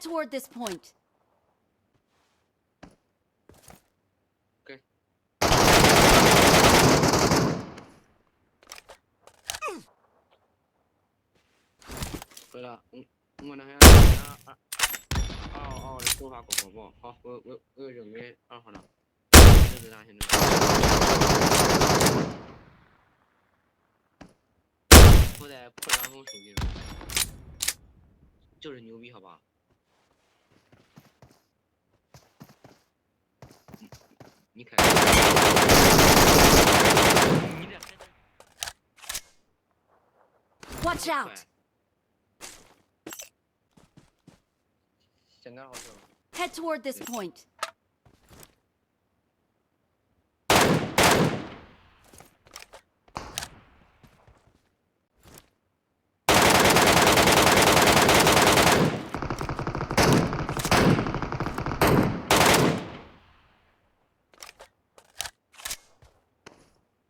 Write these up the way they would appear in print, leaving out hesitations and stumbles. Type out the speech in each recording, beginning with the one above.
toward this point. Okay. 对了，我那还哦，说法搞不好，我认为二号呢，这是哪些呢？我在破两封手机上，就是牛逼，好吧？你看，你这 Watch out! 现在好像。 Head toward this point.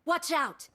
Watch out!